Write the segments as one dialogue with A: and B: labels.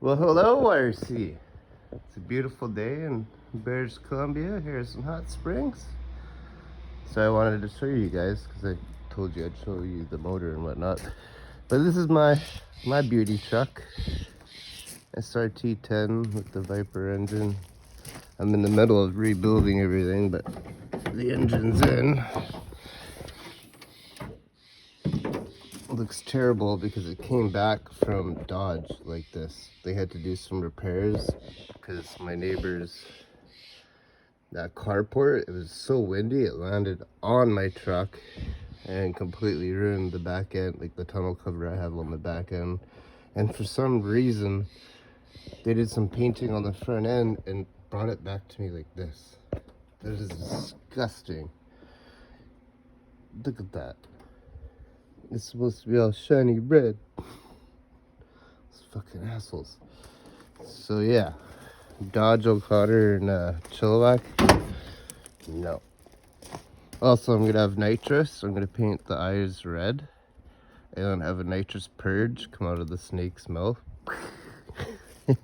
A: Well, hello, RC. It's a beautiful day in British Columbia, here in Hot Springs. So I wanted to show you guys, because I told you I'd show you the motor and whatnot. But this is my beauty truck, SRT10 with the Viper engine. I'm in the middle of rebuilding everything, but the engine's in. It looks terrible because it came back from Dodge like this. They had to do some repairs because my neighbor's carport, it was so windy, it landed on my truck and completely ruined the back end, like the tunnel cover I have on the back end. And for some reason, they did some painting on the front end and brought it back to me like this. That is disgusting. Look at that. It's supposed to be all shiny red. Those fucking assholes. So yeah, Dodge, O'Connor, and Chilliwack. No. Also, I'm gonna have nitrous. I'm gonna paint the eyes red, and then have a nitrous purge come out of the snake's mouth. And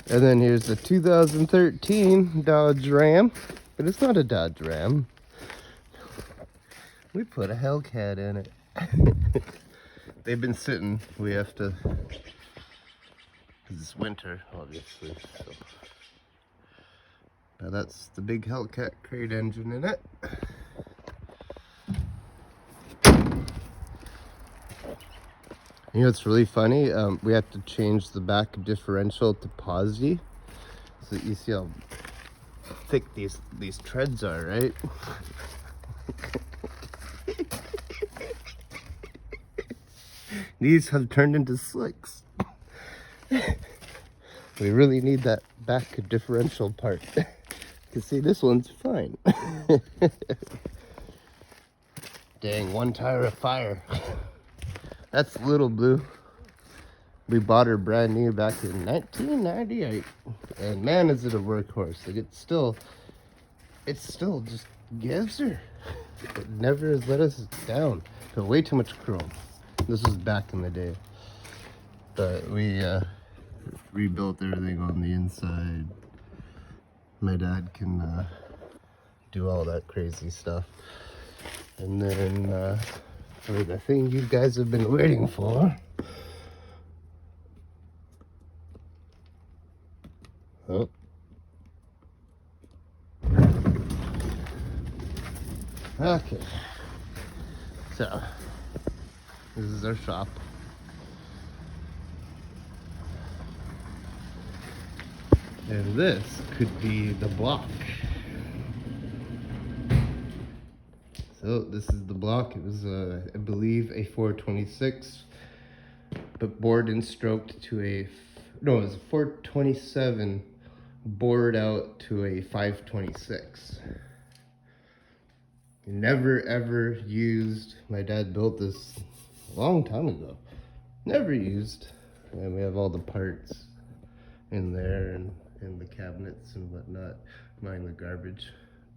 A: then here's the 2013 Dodge Ram, but it's not a Dodge Ram. We put a Hellcat in it. They've been sitting. We have to, because it's winter, obviously. So. Now that's the big Hellcat crate engine in it. You know what's really funny? We have to change the back differential to posi. So you see how thick these treads are, right? These have turned into slicks. We really need that back differential part. You see, this one's fine. Dang, one tire of fire. That's Little Blue. We bought her brand new back in 1998. And man, is it a workhorse. Like it still just gives her. It never has let us down. Got way too much chrome. This was back in the day. But we rebuilt everything on the inside. My dad can do all that crazy stuff. And then for the thing you guys have been waiting for. Oh. Okay. So, this is our shop. And this could be the block. So this is the block. It was, I believe, a 426, but bored and stroked to it was a 427 bored out to a 526. Never ever used. My dad built this a long time ago. Never used. And we have all the parts in there and in the cabinets and whatnot. Mine the garbage.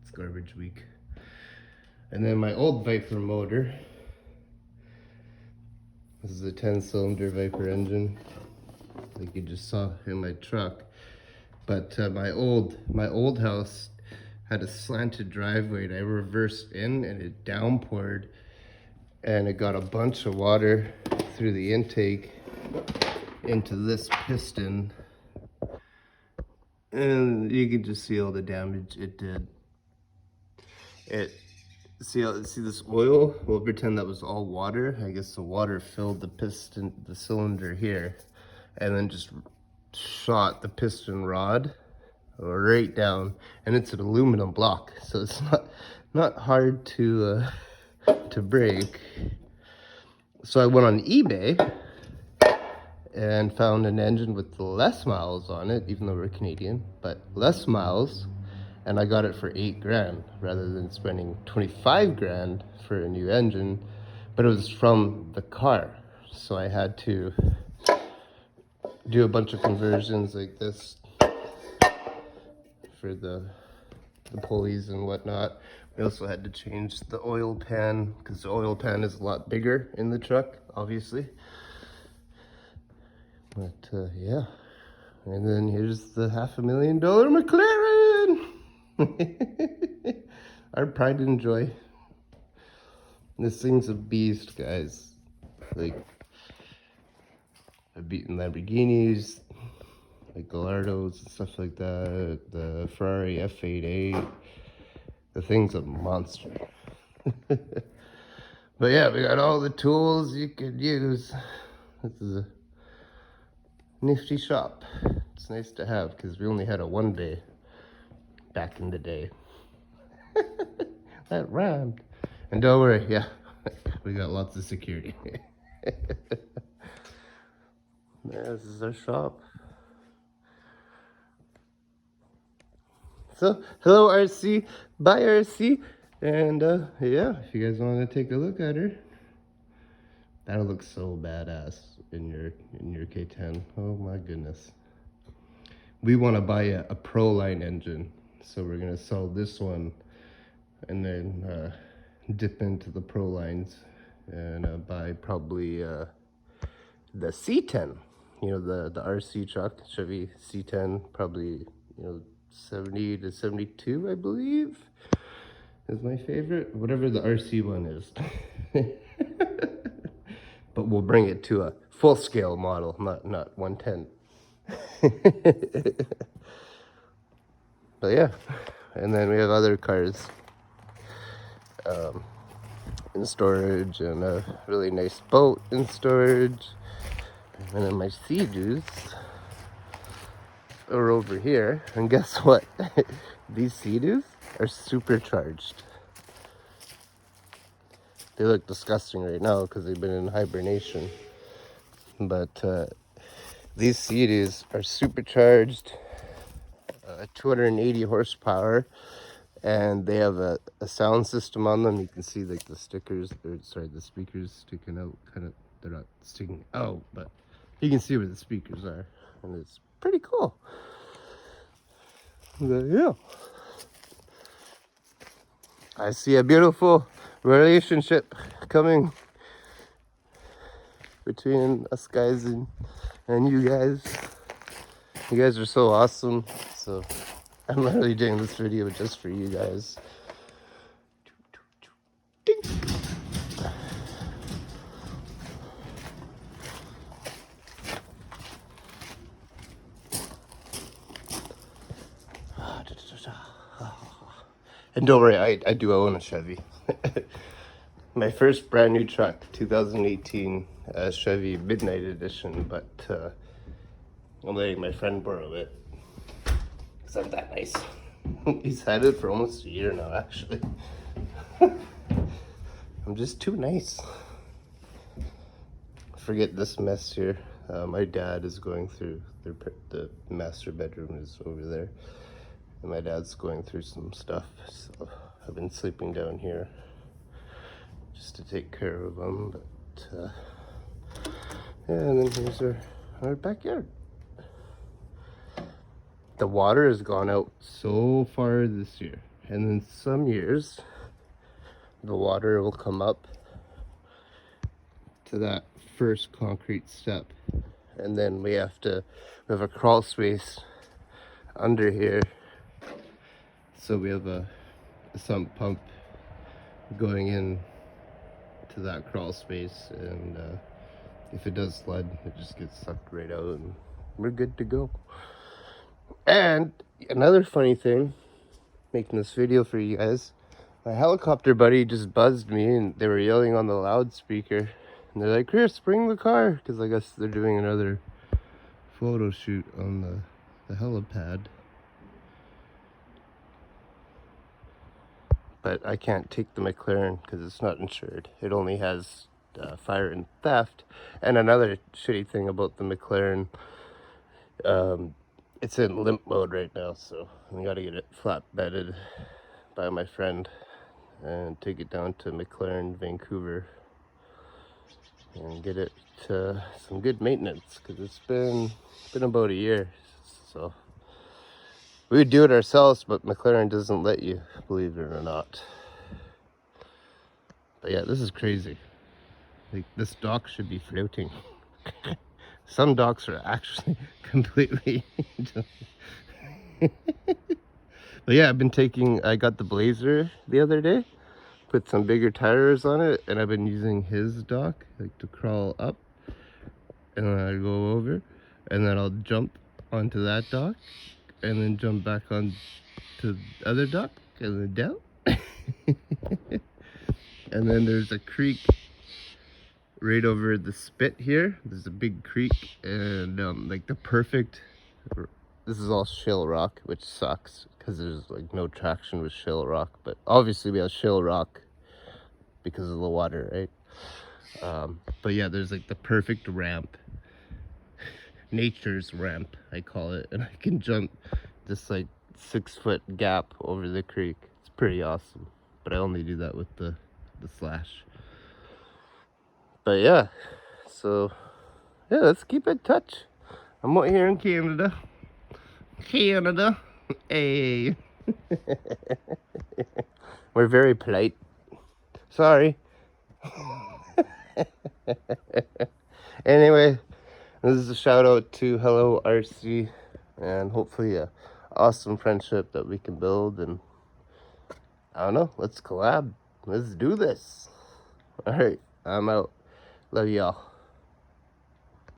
A: It's garbage week. And then my old Viper motor. This is a 10-cylinder Viper engine, like you just saw in my truck. But my old house had a slanted driveway, and I reversed in, and it downpoured, and it got a bunch of water through the intake into this piston, and you can just see all the damage it did. See this oil? We'll pretend that was all water. I guess the water filled the piston, the cylinder here, and then just shot the piston rod right down. And it's an aluminum block, so it's not hard to break. So I went on eBay and found an engine with less miles on it, even though we're Canadian, but less miles. And I got it for $8,000 rather than spending 25 grand for a new engine, but it was from the car. So I had to do a bunch of conversions like this for the pulleys and whatnot. We also had to change the oil pan because the oil pan is a lot bigger in the truck, obviously. But yeah, and then here's the $500,000 McLaren. Our pride and joy. This thing's a beast, guys. Like, I've beaten Lamborghinis, like Gallardos and stuff like that. The Ferrari F88. The thing's a monster. But yeah, we got all the tools you could use. This is a nifty shop. It's nice to have because we only had a one bay back in the day. That rhymed. And don't worry, yeah, we got lots of security. Yeah, this is our shop. So, hello RC, bye RC, and yeah, if you guys want to take a look at her, that'll look so badass in your K10. Oh my goodness. We want to buy a Pro Line engine, so we're gonna sell this one, and then dip into the Pro Lines and buy probably the C10. You know, the RC truck, Chevy C10, probably, you know, 70 to 72, I believe, is my favorite. Whatever the RC one is. But we'll bring it to a full-scale model, not 110. But yeah, and then we have other cars in storage, and a really nice boat in storage. And then my Sea-Doos are over here, and guess what? These Sea-Doos are supercharged. They look disgusting right now because they've been in hibernation, but these Sea-Doos are supercharged, 280 horsepower, and they have a sound system on them. You can see like the stickers, or sorry, the speakers sticking out, kind of, they're not sticking out, but you can see where the speakers are, and it's pretty cool. But yeah, I see a beautiful relationship coming between us guys and you guys. You guys are so awesome. So I'm literally doing this video just for you guys. Ding. And don't worry, I do own a Chevy. My first brand new truck, 2018 Chevy Midnight Edition, but I'm letting my friend borrow it because I'm that nice. He's had it for almost a year now, actually. I'm just too nice. Forget this mess here. My dad is going through, the master bedroom is over there. And my dad's going through some stuff, so I've been sleeping down here just to take care of him. But yeah, and then here's our backyard. The water has gone out so far this year, and then some years the water will come up to that first concrete step, and then we have a crawl space under here. So we have a sump pump going in to that crawl space, and if it does flood, it just gets sucked right out, and we're good to go. And another funny thing, making this video for you guys, my helicopter buddy just buzzed me, and they were yelling on the loudspeaker, and they're like, "Chris, bring the car," because I guess they're doing another photo shoot on the helipad. But I can't take the McLaren because it's not insured. It only has fire and theft. And another shitty thing about the McLaren, it's in limp mode right now, so I gotta get it flat bedded by my friend and take it down to McLaren Vancouver and get it some good maintenance, because it's been about a year. So we would do it ourselves, but McLaren doesn't let you, believe it or not. But yeah, this is crazy. Like, this dock should be floating. Some docks are actually completely. But yeah, I got the Blazer the other day, put some bigger tires on it, and I've been using his dock like to crawl up, and then I go over, and then I'll jump onto that dock, and then jump back on to the other dock, and then down. And then there's a creek right over the spit here. There's a big creek, and like the perfect, this is all shale rock, which sucks because there's like no traction with shale rock, but obviously we have shale rock because of the water, right? But yeah, there's like the perfect ramp, nature's ramp I call it, and I can jump this like 6-foot gap over the creek. It's pretty awesome, but I only do that with the Slash. But yeah, so yeah, let's keep in touch. I'm out here in Canada. Hey. We're very polite. Sorry. Anyway, this is a shout out to Hello RC, and hopefully a awesome friendship that we can build, and I don't know, let's collab. Let's do this. All right, I'm out. Love y'all.